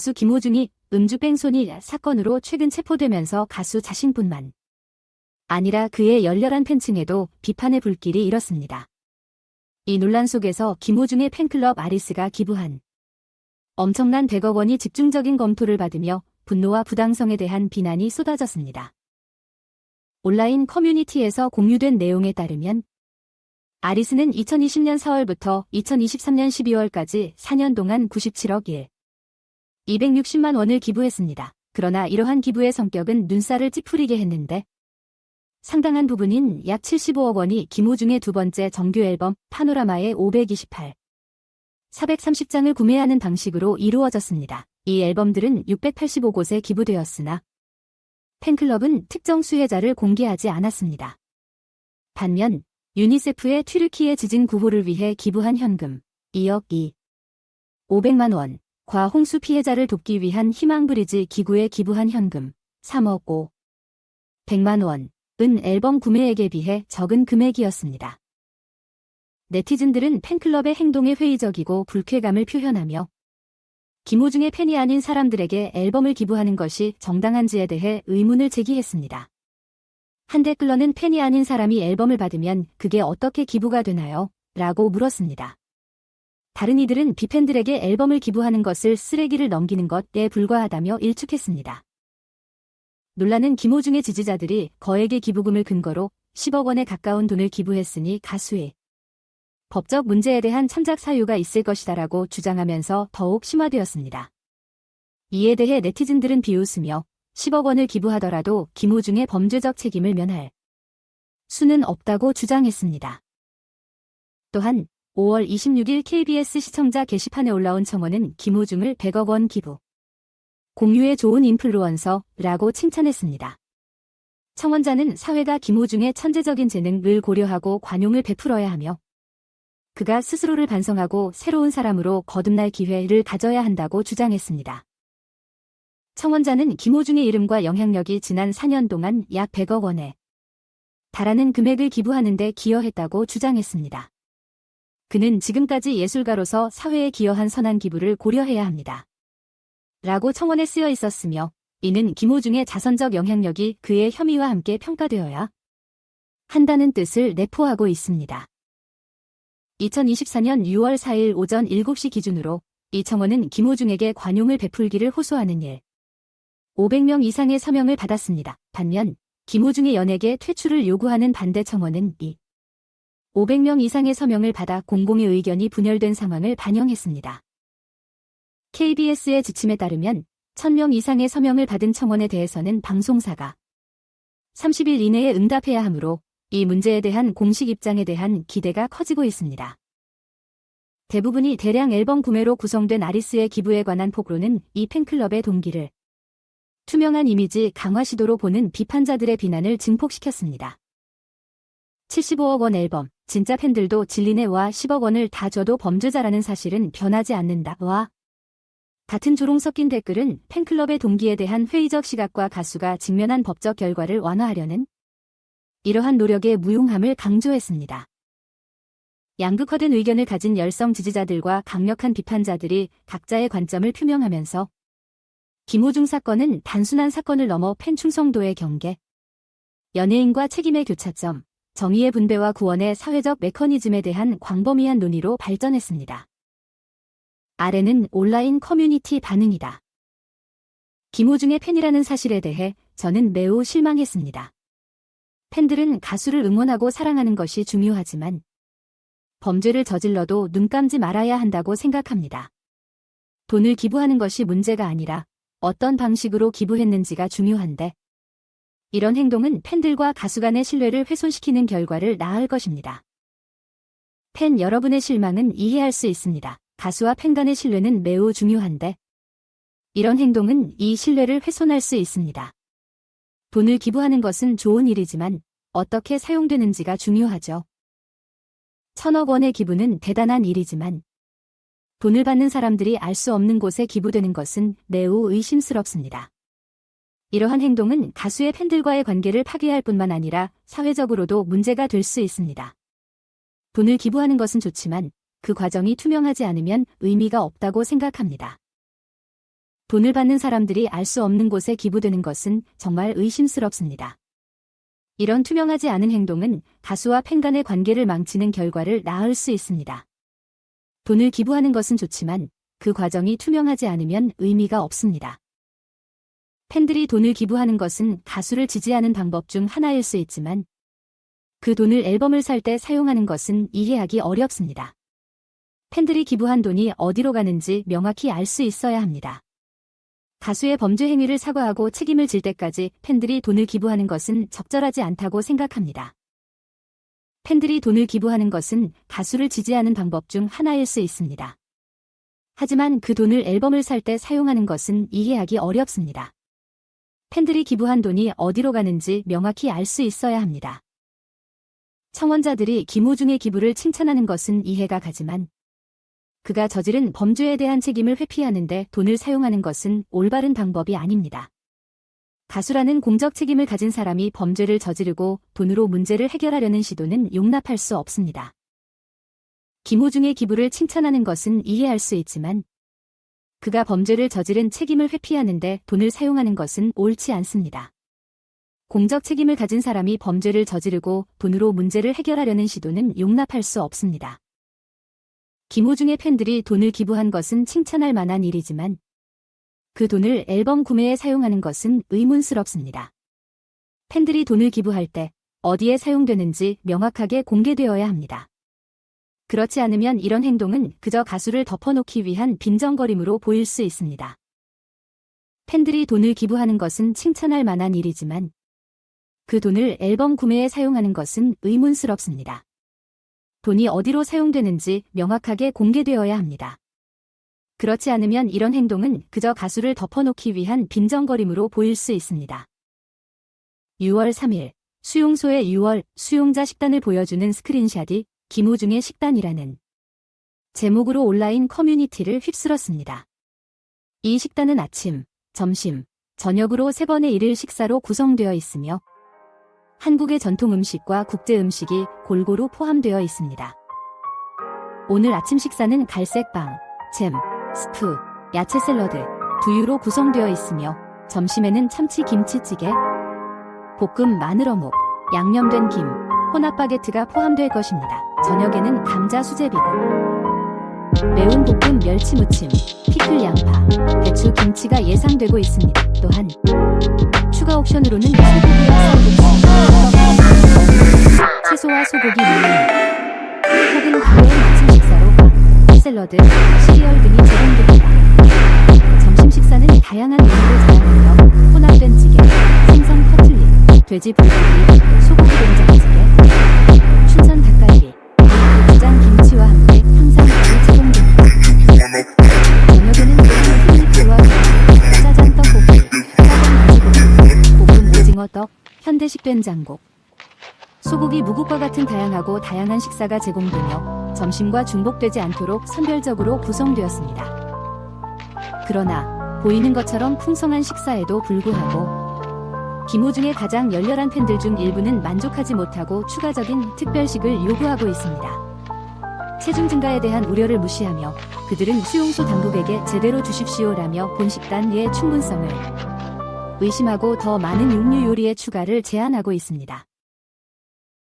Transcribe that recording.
가수 김호중이 음주 뺑소니 사건으로 최근 체포되면서 가수 자신뿐만 아니라 그의 열렬한 팬층에도 비판의 불길이 일었습니다. 이 논란 속에서 김호중의 팬클럽 아리스가 기부한 엄청난 100억 원이 집중적인 검토를 받으며 분노와 부당성에 대한 비난이 쏟아졌습니다. 온라인 커뮤니티에서 공유된 내용에 따르면 아리스는 2020년 4월부터 2023년 12월까지 4년 동안 97억 260만 원을 기부했습니다. 그러나 이러한 기부의 성격은 눈살을 찌푸리게 했는데 상당한 부분인 약 75억 원이 김호중의 두 번째 정규 앨범 파노라마의 528, 430장을 구매하는 방식으로 이루어졌습니다. 이 앨범들은 685곳에 기부되었으나 팬클럽은 특정 수혜자를 공개하지 않았습니다. 반면 유니세프의 튀르키예 지진 구호를 위해 기부한 현금 2억 500만 원과 홍수 피해자를 돕기 위한 희망브리지 기구에 기부한 현금 3억 500만 원은 앨범 구매액에 비해 적은 금액이었습니다. 네티즌들은 팬클럽의 행동에 회의적이고 불쾌감을 표현하며 김호중의 팬이 아닌 사람들에게 앨범을 기부하는 것이 정당한지에 대해 의문을 제기했습니다. 한 댓글러는 팬이 아닌 사람이 앨범을 받으면 그게 어떻게 기부가 되나요? 라고 물었습니다. 다른 이들은 비팬들에게 앨범을 기부하는 것을 쓰레기를 넘기는 것에 불과하다며 일축했습니다. 논란은 김호중의 지지자들이 거액의 기부금을 근거로 10억 원에 가까운 돈을 기부했으니 가수의 법적 문제에 대한 참작 사유가 있을 것이다라고 주장하면서 더욱 심화되었습니다. 이에 대해 네티즌들은 비웃으며 10억 원을 기부하더라도 김호중의 범죄적 책임을 면할 수는 없다고 주장했습니다. 또한 5월 26일 KBS 시청자 게시판에 올라온 청원은 김호중을 100억 원 기부, 공유에 좋은 인플루언서라고 칭찬했습니다. 청원자는 사회가 김호중의 천재적인 재능을 고려하고 관용을 베풀어야 하며 그가 스스로를 반성하고 새로운 사람으로 거듭날 기회를 가져야 한다고 주장했습니다. 청원자는 김호중의 이름과 영향력이 지난 4년 동안 약 100억 원에 달하는 금액을 기부하는 데 기여했다고 주장했습니다. 그는 지금까지 예술가로서 사회에 기여한 선한 기부를 고려해야 합니다. 라고 청원에 쓰여 있었으며 이는 김호중의 자선적 영향력이 그의 혐의와 함께 평가되어야 한다는 뜻을 내포하고 있습니다. 2024년 6월 4일 오전 7시 기준으로 이 청원은 김호중에게 관용을 베풀기를 호소하는 500명 이상의 서명을 받았습니다. 반면 김호중의 연예계 퇴출을 요구하는 반대 청원은 500명 이상의 서명을 받아 공공의 의견이 분열된 상황을 반영했습니다. KBS의 지침에 따르면 1000명 이상의 서명을 받은 청원에 대해서는 방송사가 30일 이내에 응답해야 하므로 이 문제에 대한 공식 입장에 대한 기대가 커지고 있습니다. 대부분이 대량 앨범 구매로 구성된 아리스의 기부에 관한 폭로는 이 팬클럽의 동기를 투명한 이미지 강화 시도로 보는 비판자들의 비난을 증폭시켰습니다. 75억 원 앨범, 진짜 팬들도 질리네 와 10억 원을 다 줘도 범죄자라는 사실은 변하지 않는다 와 같은 조롱 섞인 댓글은 팬클럽의 동기에 대한 회의적 시각과 가수가 직면한 법적 결과를 완화하려는 이러한 노력의 무용함을 강조했습니다. 양극화된 의견을 가진 열성 지지자들과 강력한 비판자들이 각자의 관점을 표명하면서 김호중 사건은 단순한 사건을 넘어 팬 충성도의 경계, 연예인과 책임의 교차점, 정의의 분배와 구원의 사회적 메커니즘에 대한 광범위한 논의로 발전했습니다. 아래는 온라인 커뮤니티 반응이다. 김호중의 팬이라는 사실에 대해 저는 매우 실망했습니다. 팬들은 가수를 응원하고 사랑하는 것이 중요하지만 범죄를 저질러도 눈 감지 말아야 한다고 생각합니다. 돈을 기부하는 것이 문제가 아니라 어떤 방식으로 기부했는지가 중요한데 이런 행동은 팬들과 가수 간의 신뢰를 훼손시키는 결과를 낳을 것입니다. 팬 여러분의 실망은 이해할 수 있습니다. 가수와 팬 간의 신뢰는 매우 중요한데 이런 행동은 이 신뢰를 훼손할 수 있습니다. 돈을 기부하는 것은 좋은 일이지만 어떻게 사용되는지가 중요하죠. 1000억 원의 기부는 대단한 일이지만 돈을 받는 사람들이 알 수 없는 곳에 기부되는 것은 매우 의심스럽습니다. 이러한 행동은 가수의 팬들과의 관계를 파괴할 뿐만 아니라 사회적으로도 문제가 될 수 있습니다. 돈을 기부하는 것은 좋지만 그 과정이 투명하지 않으면 의미가 없다고 생각합니다. 돈을 받는 사람들이 알 수 없는 곳에 기부되는 것은 정말 의심스럽습니다. 이런 투명하지 않은 행동은 가수와 팬 간의 관계를 망치는 결과를 낳을 수 있습니다. 돈을 기부하는 것은 좋지만 그 과정이 투명하지 않으면 의미가 없습니다. 팬들이 돈을 기부하는 것은 가수를 지지하는 방법 중 하나일 수 있지만 그 돈을 앨범을 살 때 사용하는 것은 이해하기 어렵습니다. 팬들이 기부한 돈이 어디로 가는지 명확히 알 수 있어야 합니다. 가수의 범죄 행위를 사과하고 책임을 질 때까지 팬들이 돈을 기부하는 것은 적절하지 않다고 생각합니다. 팬들이 돈을 기부하는 것은 가수를 지지하는 방법 중 하나일 수 있습니다. 하지만 그 돈을 앨범을 살 때 사용하는 것은 이해하기 어렵습니다. 팬들이 기부한 돈이 어디로 가는지 명확히 알 수 있어야 합니다. 청원자들이 김호중의 기부를 칭찬하는 것은 이해가 가지만 그가 저지른 범죄에 대한 책임을 회피하는데 돈을 사용하는 것은 올바른 방법이 아닙니다. 가수라는 공적 책임을 가진 사람이 범죄를 저지르고 돈으로 문제를 해결하려는 시도는 용납할 수 없습니다. 김호중의 기부를 칭찬하는 것은 이해할 수 있지만 그가 범죄를 저지른 책임을 회피하는데 돈을 사용하는 것은 옳지 않습니다. 공적 책임을 가진 사람이 범죄를 저지르고 돈으로 문제를 해결하려는 시도는 용납할 수 없습니다. 김호중의 팬들이 돈을 기부한 것은 칭찬할 만한 일이지만 그 돈을 앨범 구매에 사용하는 것은 의문스럽습니다. 팬들이 돈을 기부할 때 어디에 사용되는지 명확하게 공개되어야 합니다. 그렇지 않으면 이런 행동은 그저 가수를 덮어놓기 위한 빈정거림으로 보일 수 있습니다. 팬들이 돈을 기부하는 것은 칭찬할 만한 일이지만 그 돈을 앨범 구매에 사용하는 것은 의문스럽습니다. 돈이 어디로 사용되는지 명확하게 공개되어야 합니다. 그렇지 않으면 이런 행동은 그저 가수를 덮어놓기 위한 빈정거림으로 보일 수 있습니다. 6월 3일 수용소의 6월 수용자 식단을 보여주는 스크린샷이 김호중의 식단이라는 제목으로 온라인 커뮤니티를 휩쓸었습니다. 이 식단은 아침, 점심, 저녁으로 3번의 1일 식사로 구성되어 있으며 한국의 전통 음식과 국제 음식이 골고루 포함되어 있습니다. 오늘 아침 식사는 갈색빵, 잼, 스프, 야채 샐러드, 두유로 구성되어 있으며 점심에는 참치 김치찌개, 볶음 마늘어묵, 양념된 김, 혼합 바게트가 포함될 것입니다. 저녁에는 감자 수제비고 매운 볶음 멸치 무침, 피클 양파, 배추 김치가 예상되고 있습니다. 또한 추가 옵션으로는 소고기와 쌀국수, 채소와 소고기 물론 혹은 가벼운 아침 식사로 밥, 샐러드, 시리얼 등이 제공됩니다. 점심 식사는 다양한 메뉴를 제공하며 혼합된 찌개, 생선 커틀릿, 돼지 불고기, 소고기 된장찌개, 춘천 닭갈비, 고장 김치와 함께 항상밥이 제공됩니다. 저녁에는 흑미트와 짜장 떡볶이, 짜장 돼지고기, 볶음 오징어 떡, 현대식 된장국, 소고기 무국과 같은 다양한 식사가 제공되며 점심과 중복되지 않도록 선별적으로 구성되었습니다. 그러나 보이는 것처럼 풍성한 식사에도 불구하고 김호중의 가장 열렬한 팬들 중 일부는 만족하지 못하고 추가적인 특별식을 요구하고 있습니다. 체중 증가에 대한 우려를 무시하며 그들은 수용소 당국에게 제대로 주십시오라며 본 식단의 충분성을 의심하고 더 많은 육류 요리의 추가를 제안하고 있습니다.